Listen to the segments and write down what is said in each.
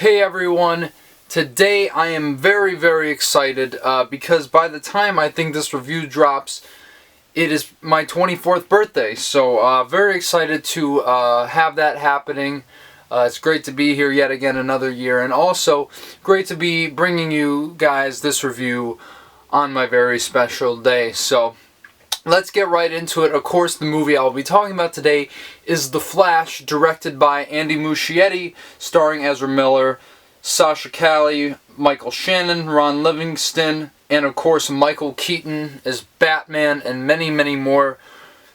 Hey everyone, today I am very excited because by the time I think this review drops, it is my 24th birthday, so very excited to have that happening. It's great to be here yet again another year, and also great to be bringing you guys this review on my very special day. So let's get right into it. Of course, the movie I'll be talking about today is The Flash, directed by Andy Muschietti, starring Ezra Miller, Sasha Calle, Michael Shannon, Ron Livingston, and of course Michael Keaton as Batman, and many more.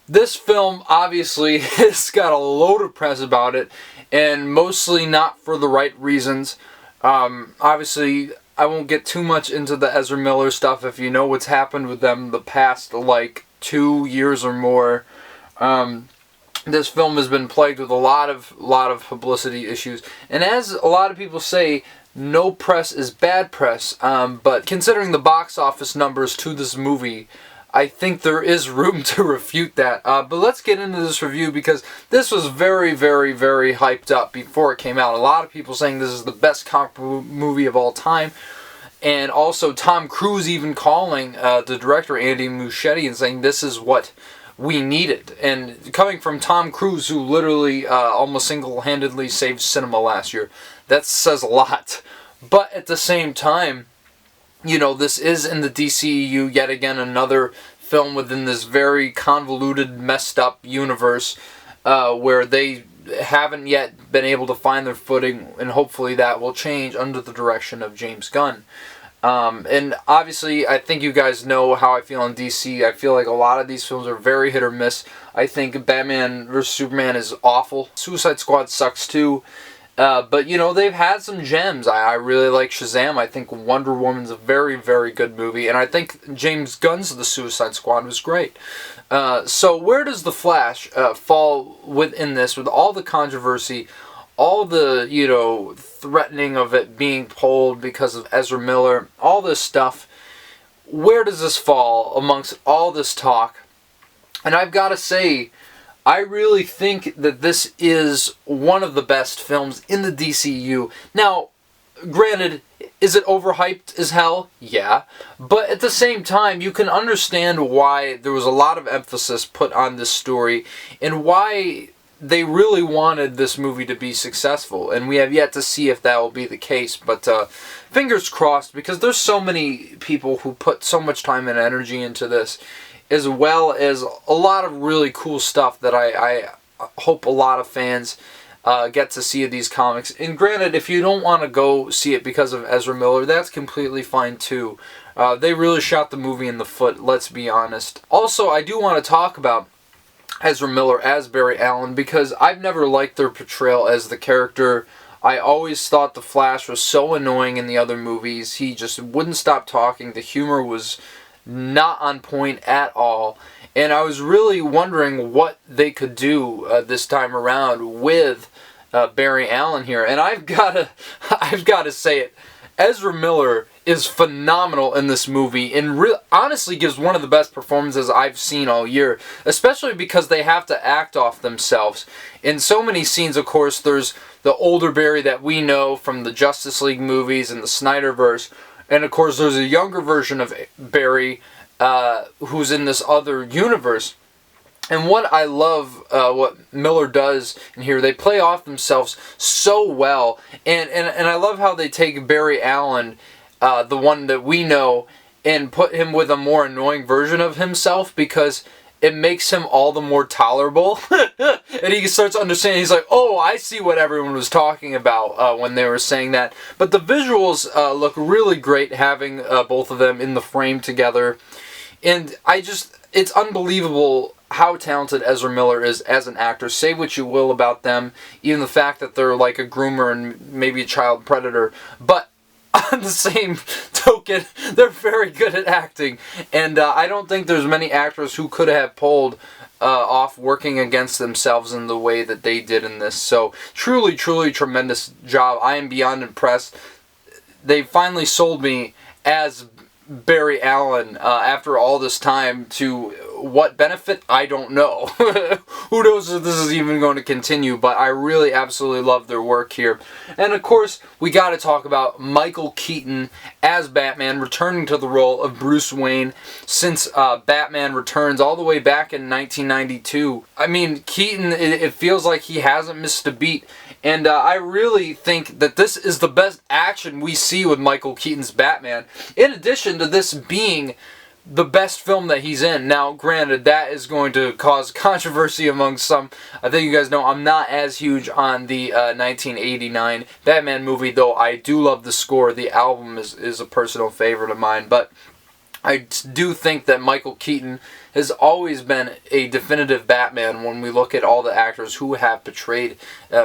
This film obviously has got a load of press about it, and mostly not for the right reasons. Obviously, I won't get too much into the Ezra Miller stuff if you know what's happened with them the past, 2 years or more. This film has been plagued with a lot of publicity issues, and as a lot of people say, no press is bad press. But considering the box office numbers to this movie, I think there is room to refute that. But let's get into this review because this was very hyped up before it came out. A lot of people saying this is the best comic book movie of all time. And also Tom Cruise even calling the director Andy Muschietti and saying this is what we needed. And coming from Tom Cruise, who literally almost single-handedly saved cinema last year, that says a lot. But at the same time, you know, this is in the DCEU, yet again another film within this very convoluted, messed up universe where they haven't yet been able to find their footing, and hopefully that will change under the direction of James Gunn. And obviously, I think you guys know how I feel on DC. I feel like a lot of these films are very hit or miss. I think Batman vs. Superman is awful. Suicide Squad sucks too. But, you know, they've had some gems. I really like Shazam. I think Wonder Woman's a very good movie. And I think James Gunn's The Suicide Squad was great. So where does The Flash fall within this, with all the controversy, all the, you know, threatening of it being pulled because of Ezra Miller, all this stuff? Where does this fall amongst all this talk? And I've got to say, I really think that this is one of the best films in the DCU. Now, granted, is it overhyped as hell? Yeah. But at the same time, you can understand why there was a lot of emphasis put on this story and why they really wanted this movie to be successful. And we have yet to see if that will be the case. But fingers crossed, because there's so many people who put so much time and energy into this, as well as a lot of really cool stuff that I hope a lot of fans get to see of these comics. And granted, if you don't want to go see it because of Ezra Miller, that's completely fine too. They really shot the movie in the foot, let's be honest. Also, I do want to talk about Ezra Miller as Barry Allen, because I've never liked their portrayal as the character. I always thought the Flash was so annoying in the other movies. He just wouldn't stop talking. The humor was not on point at all, and I was really wondering what they could do this time around with Barry Allen here. And I've got to say it, Ezra Miller is phenomenal in this movie, and honestly gives one of the best performances I've seen all year, especially because they have to act off themselves. In so many scenes, of course, there's the older Barry that we know from the Justice League movies and the Snyderverse, and of course there's a younger version of Barry who's in this other universe. And what I love, what Miller does in here, they play off themselves so well. And I love how they take Barry Allen, the one that we know, and put him with a more annoying version of himself, because it makes him all the more tolerable. And he starts understanding. He's like, oh, I see what everyone was talking about when they were saying that. But the visuals look really great having both of them in the frame together. And it's unbelievable how talented Ezra Miller is as an actor. Say what you will about them, even the fact that they're like a groomer and maybe a child predator. But on the same token, they're very good at acting. And I don't think there's many actors who could have pulled off working against themselves in the way that they did in this. So truly tremendous job. I am beyond impressed. They finally sold me as Barry Allen after all this time to what benefit? I don't know. Who knows if this is even going to continue, but I really absolutely love their work here. And of course, we got to talk about Michael Keaton as Batman, returning to the role of Bruce Wayne since Batman Returns all the way back in 1992. I mean, Keaton, it feels like he hasn't missed a beat. And I really think that this is the best action we see with Michael Keaton's Batman, in addition to this being the best film that he's in. Now, granted, that is going to cause controversy among some. I think you guys know I'm not as huge on the 1989 Batman movie, though I do love the score. The album is a personal favorite of mine, but I do think that Michael Keaton has always been a definitive Batman when we look at all the actors who have portrayed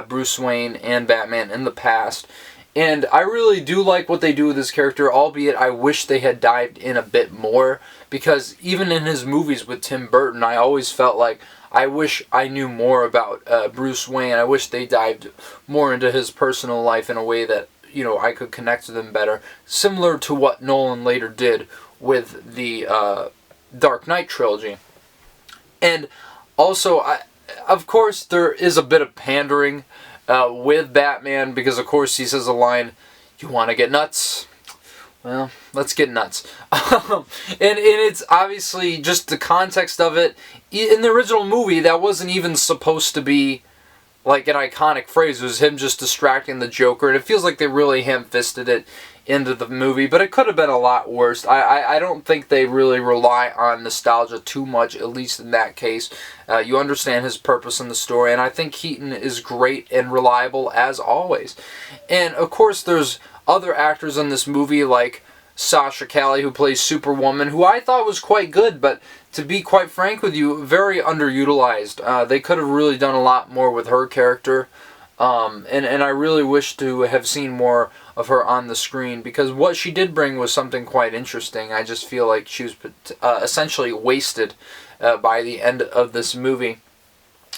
Bruce Wayne and Batman in the past. And I really do like what they do with his character, albeit I wish they had dived in a bit more, because even in his movies with Tim Burton, I always felt like I wish I knew more about Bruce Wayne. I wish they dived more into his personal life in a way that, you know, I could connect to them better, similar to what Nolan later did with the Dark Knight trilogy. And also, of course, there is a bit of pandering with Batman, because of course he says a line, "You want to get nuts? Well, let's get nuts." And it's obviously just the context of it. In the original movie, that wasn't even supposed to be like an iconic phrase. It was him just distracting the Joker, and it feels like they really ham-fisted it into the movie, but it could have been a lot worse. I don't think they really rely on nostalgia too much, at least in that case. You understand his purpose in the story, and I think Keaton is great and reliable as always. And of course, there's other actors in this movie like Sasha Calle, who plays Superwoman, who I thought was quite good, but to be quite frank with you, very underutilized. They could have really done a lot more with her character. And I really wish to have seen more of her on the screen, because what she did bring was something quite interesting. I just feel like she was essentially wasted by the end of this movie.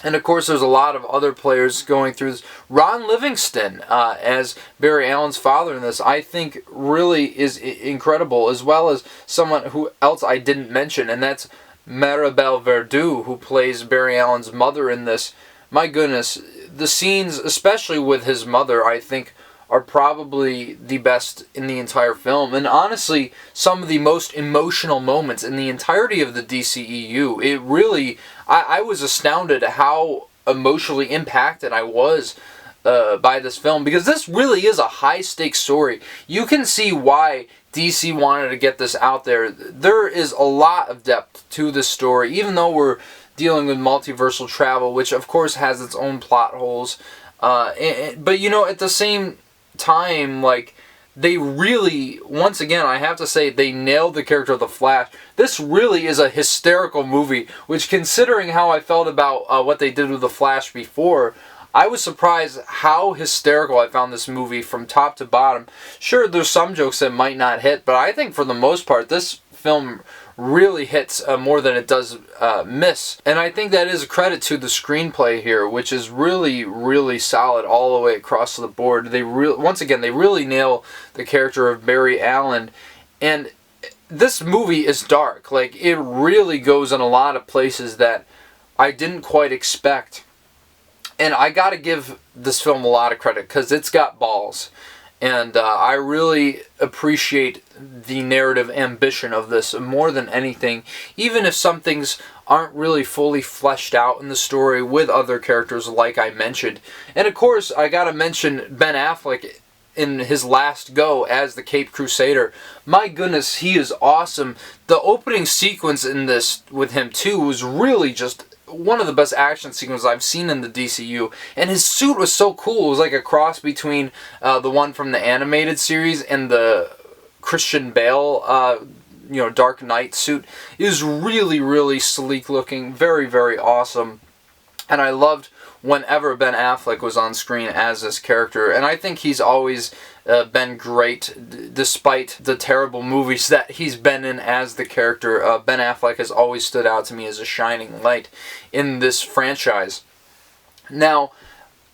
And of course, there's a lot of other players going through this. Ron Livingston as Barry Allen's father in this, I think really is incredible, as well as someone who else I didn't mention, and that's Maribel Verdú, who plays Barry Allen's mother in this. My goodness, the scenes, especially with his mother, I think are probably the best in the entire film. And honestly, some of the most emotional moments in the entirety of the DCEU. It really, I was astounded at how emotionally impacted I was by this film, because this really is a high-stakes story. You can see why DC wanted to get this out there. There is a lot of depth to this story, even though we're dealing with multiversal travel, which of course has its own plot holes. But you know, at the same time, like, they really, once again, I have to say, they nailed the character of the Flash. This really is a hysterical movie, which, considering how I felt about what they did with the Flash before, I was surprised how hysterical I found this movie from top to bottom. Sure, there's some jokes that might not hit, but I think for the most part, this film really hits more than it does miss. And I think that is a credit to the screenplay here, which is really, really solid all the way across the board. Once again, they really nail the character of Barry Allen. And this movie is dark. Like, it really goes in a lot of places that I didn't quite expect. And I gotta give this film a lot of credit, because it's got balls. And I really appreciate the narrative ambition of this more than anything, even if some things aren't really fully fleshed out in the story with other characters like I mentioned. And of course, I gotta mention Ben Affleck in his last go as the Caped Crusader. My goodness, he is awesome. The opening sequence in this with him too was really just one of the best action sequences I've seen in the DCU, and his suit was so cool. It was like a cross between the one from the animated series and the Christian Bale, Dark Knight suit. It was really, really sleek looking, very, very awesome, and I loved whenever Ben Affleck was on screen as this character, and I think he's always been great despite the terrible movies that he's been in as the character. Ben Affleck has always stood out to me as a shining light in this franchise. Now,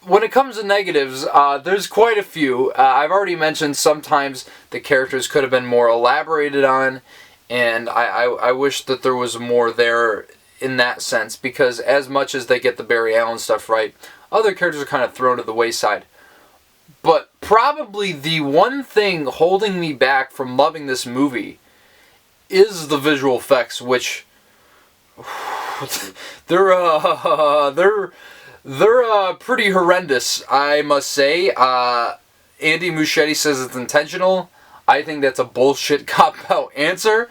when it comes to negatives, there's quite a few. I've already mentioned sometimes the characters could have been more elaborated on, and I wish that there was more there in that sense, because as much as they get the Barry Allen stuff right, other characters are kind of thrown to the wayside. But probably the one thing holding me back from loving this movie is the visual effects, which they're pretty horrendous, I must say. Andy Muschietti says it's intentional. I think that's a bullshit cop-out answer,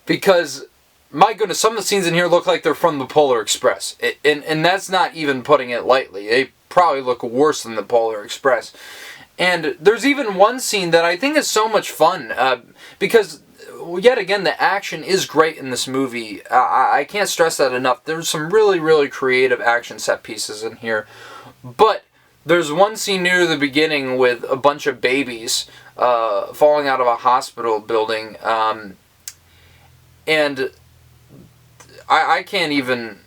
because my goodness, some of the scenes in here look like they're from the Polar Express. And that's not even putting it lightly. They probably look worse than the Polar Express. And there's even one scene that I think is so much fun, because, yet again, the action is great in this movie. I can't stress that enough. There's some really, really creative action set pieces in here. But there's one scene near the beginning with a bunch of babies falling out of a hospital building, and I can't even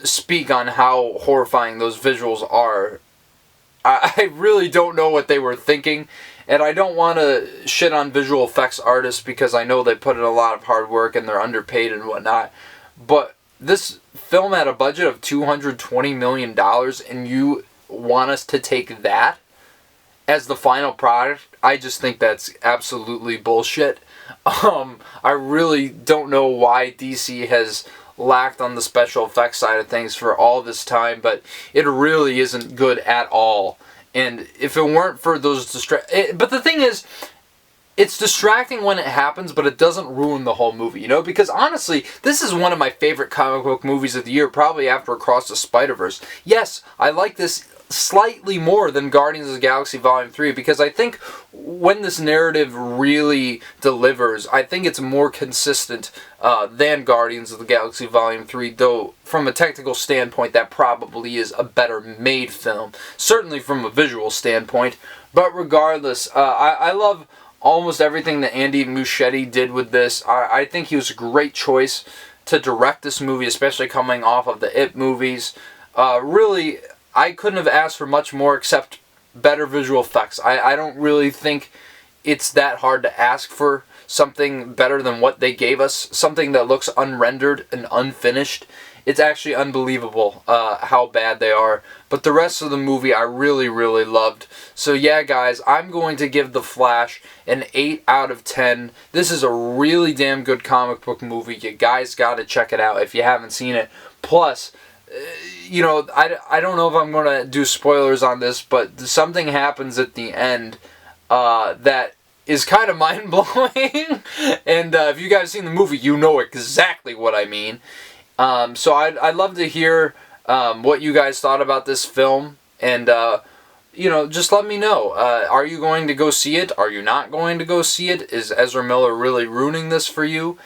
speak on how horrifying those visuals are. I really don't know what they were thinking, and I don't want to shit on visual effects artists, because I know they put in a lot of hard work and they're underpaid and whatnot. But this film had a budget of $220 million, and you want us to take that as the final product? I just think that's absolutely bullshit. I really don't know why DC has lacked on the special effects side of things for all this time, but it really isn't good at all. And if it weren't for those but the thing is, it's distracting when it happens, but it doesn't ruin the whole movie, you know? Because honestly, this is one of my favorite comic book movies of the year, probably after Across the Spider-Verse. Yes, I like this slightly more than Guardians of the Galaxy Volume 3, because I think when this narrative really delivers, I think it's more consistent than Guardians of the Galaxy Volume 3, though from a technical standpoint that probably is a better made film, certainly from a visual standpoint. But regardless, I love almost everything that Andy Muschietti did with this. I think he was a great choice to direct this movie, especially coming off of the It movies. Really, I couldn't have asked for much more except better visual effects. I don't really think it's that hard to ask for something better than what they gave us, something that looks unrendered and unfinished. It's actually unbelievable how bad they are. But the rest of the movie I really, really loved. So yeah, guys, I'm going to give The Flash an 8 out of 10. This is a really damn good comic book movie. You guys got to check it out if you haven't seen it. Plus, you know, I don't know if I'm going to do spoilers on this, but something happens at the end that is kind of mind-blowing. And if you guys have seen the movie, you know exactly what I mean. So I'd love to hear what you guys thought about this film. And, you know, just let me know. Are you going to go see it? Are you not going to go see it? Is Ezra Miller really ruining this for you?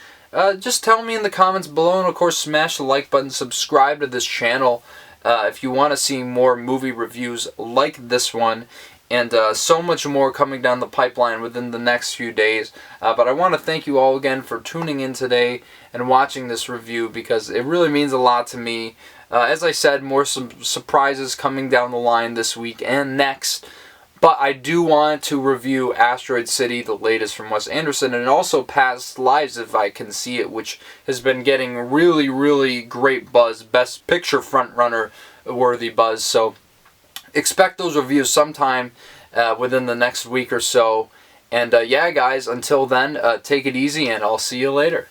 Just tell me in the comments below, and of course smash the like button, subscribe to this channel if you want to see more movie reviews like this one, and so much more coming down the pipeline within the next few days. But I want to thank you all again for tuning in today and watching this review, because it really means a lot to me. As I said, more surprises coming down the line this week and next. But I do want to review Asteroid City, the latest from Wes Anderson, and also Past Lives If I Can See It, which has been getting really, really great buzz. Best Picture frontrunner worthy buzz. So expect those reviews sometime within the next week or so. And yeah, guys, until then, take it easy, and I'll see you later.